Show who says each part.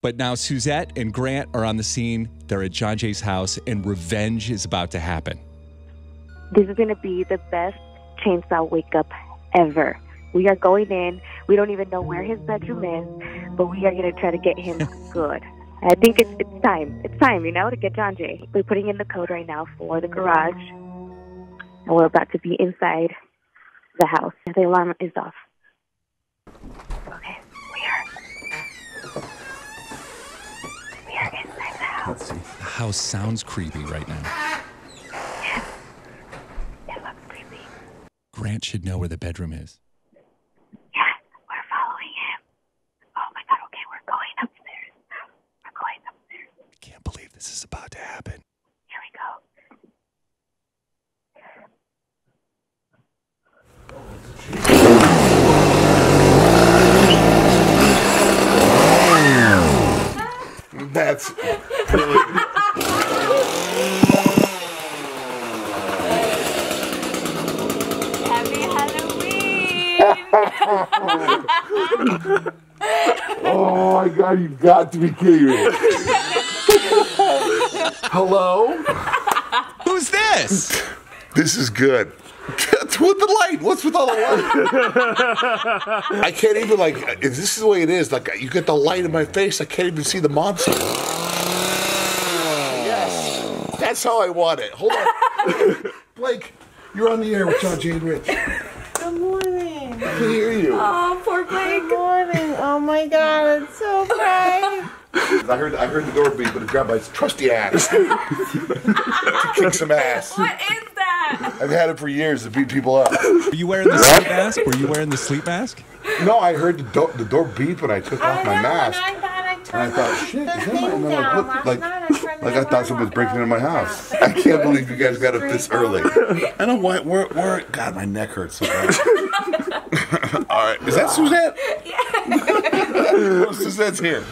Speaker 1: But now Suzette and Grant are on the scene. They're at Johnjay's house, and revenge is about to happen.
Speaker 2: This is going to be the best chainsaw wake-up ever. We are going in. We don't even know where his bedroom is, but we are going to try to get him good. I think it's time. It's time, you know, to get Johnjay. We're putting in the code right now for the garage, and we're about to be inside the house. The alarm is off. Okay, we are inside the house.
Speaker 1: Let's see. The house sounds creepy right now.
Speaker 2: Yes, it looks creepy.
Speaker 1: Grant should know where the bedroom is.
Speaker 2: Yeah, we're following him. Oh my God, okay, we're going upstairs. We're going upstairs.
Speaker 1: I can't believe this is about to happen.
Speaker 2: Here we go.
Speaker 3: That's really...
Speaker 4: Happy Halloween!
Speaker 3: Oh my God, you've got to be kidding me. Hello?
Speaker 1: Who's this?
Speaker 3: This is good. What's with the light? What's with all the light? I can't even, like, if this is the way it is, like, you get the light in my face, I can't even see the monster. Yes, that's how I want it. Hold on. Blake, you're on the air with Johnjay and Rich.
Speaker 5: Good morning.
Speaker 3: I can hear you.
Speaker 4: Oh, poor Blake.
Speaker 5: Good morning. Oh my God, it's so bright.
Speaker 3: I heard the door beep, but it grabbed my trusty ass to kick some ass.
Speaker 4: What is that?
Speaker 3: I've had it for years to beat people up.
Speaker 1: Were you wearing the sleep mask? Were you wearing the sleep mask?
Speaker 3: No, I heard the door beep when I took off my mask.
Speaker 5: And
Speaker 3: I thought, shit, is that my... And then I thought somebody was breaking into my house. I can't believe you guys got up this early. I know why. Where? God, my neck hurts so bad. All right, is that Suzette? Yeah. Suzette's here.